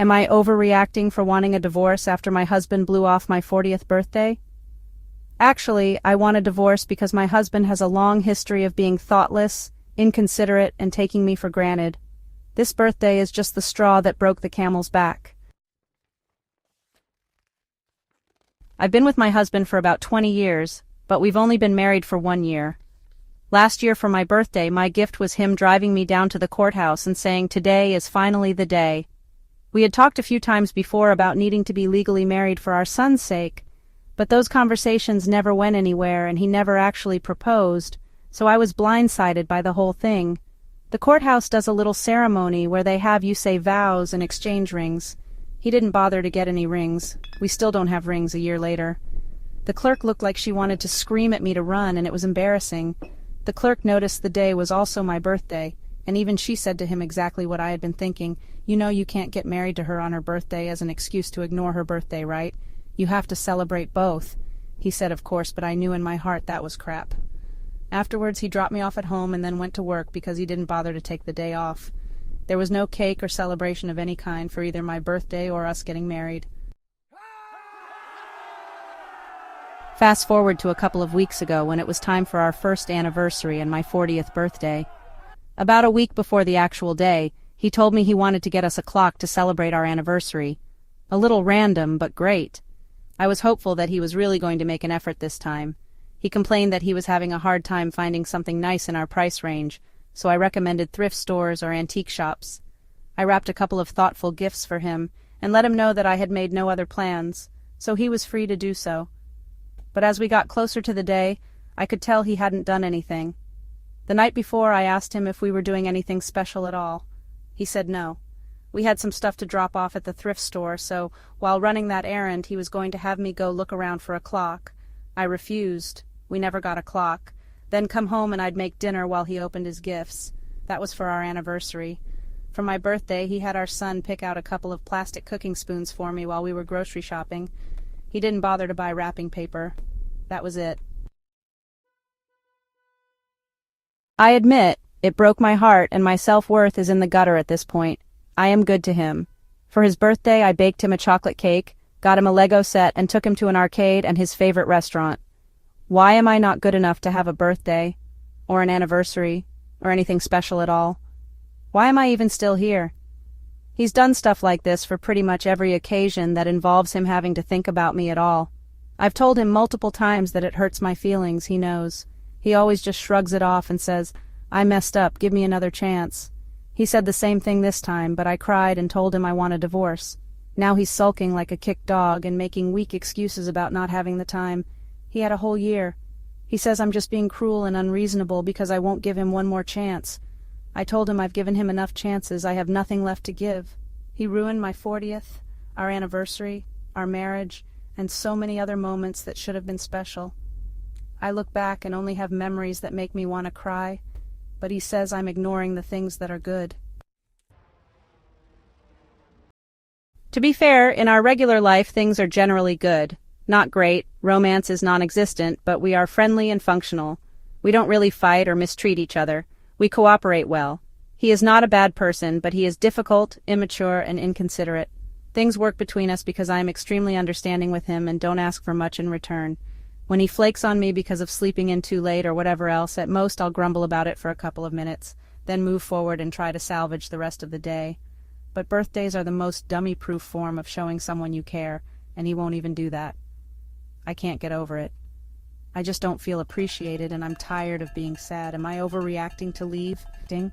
Am I overreacting for wanting a divorce after my husband blew off my 40th birthday? Actually, I want a divorce because my husband has a long history of being thoughtless, inconsiderate, and taking me for granted. This birthday is just the straw that broke the camel's back. I've been with my husband for about 20 years, but we've only been married for 1 year. Last year for my birthday, my gift was him driving me down to the courthouse and saying today is finally the day. We had talked a few times before about needing to be legally married for our son's sake, but those conversations never went anywhere and he never actually proposed, so I was blindsided by the whole thing. The courthouse does a little ceremony where they have you say vows and exchange rings. He didn't bother to get any rings. We still don't have rings a year later. The clerk looked like she wanted to scream at me to run, and it was embarrassing. The clerk noticed the day was also my birthday, and even she said to him exactly what I had been thinking. You know you can't get married to her on her birthday as an excuse to ignore her birthday, right? You have to celebrate both. He said of course, but I knew in my heart that was crap. Afterwards he dropped me off at home and then went to work because he didn't bother to take the day off. There was no cake or celebration of any kind for either my birthday or us getting married. Fast forward to a couple of weeks ago when it was time for our first anniversary and my 40th birthday. About a week before the actual day, he told me he wanted to get us a clock to celebrate our anniversary. A little random, but great. I was hopeful that he was really going to make an effort this time. He complained that he was having a hard time finding something nice in our price range, so I recommended thrift stores or antique shops. I wrapped a couple of thoughtful gifts for him and let him know that I had made no other plans, so he was free to do so. But as we got closer to the day, I could tell he hadn't done anything. The night before, I asked him if we were doing anything special at all. He said no. We had some stuff to drop off at the thrift store, so while running that errand, he was going to have me go look around for a clock. I refused. We never got a clock. Then come home and I'd make dinner while he opened his gifts. That was for our anniversary. For my birthday, he had our son pick out a couple of plastic cooking spoons for me while we were grocery shopping. He didn't bother to buy wrapping paper. That was it. I admit, it broke my heart and my self-worth is in the gutter at this point. I am good to him. For his birthday, I baked him a chocolate cake, got him a Lego set, and took him to an arcade and his favorite restaurant. Why am I not good enough to have a birthday, or an anniversary, or anything special at all? Why am I even still here? He's done stuff like this for pretty much every occasion that involves him having to think about me at all. I've told him multiple times that it hurts my feelings, he knows. He always just shrugs it off and says, I messed up, give me another chance. He said the same thing this time, but I cried and told him I want a divorce. Now he's sulking like a kicked dog and making weak excuses about not having the time. He had a whole year. He says I'm just being cruel and unreasonable because I won't give him one more chance. I told him I've given him enough chances, I have nothing left to give. He ruined my 40th, our anniversary, our marriage, and so many other moments that should have been special. I look back and only have memories that make me want to cry, but he says I'm ignoring the things that are good. To be fair, in our regular life things are generally good. Not great, romance is non-existent, but we are friendly and functional. We don't really fight or mistreat each other. We cooperate well. He is not a bad person, but he is difficult, immature, and inconsiderate. Things work between us because I am extremely understanding with him and don't ask for much in return. When he flakes on me because of sleeping in too late or whatever else, at most I'll grumble about it for a couple of minutes, then move forward and try to salvage the rest of the day. But birthdays are the most dummy-proof form of showing someone you care, and he won't even do that. I can't get over it. I just don't feel appreciated, and I'm tired of being sad. Am I overreacting to leave? Ding.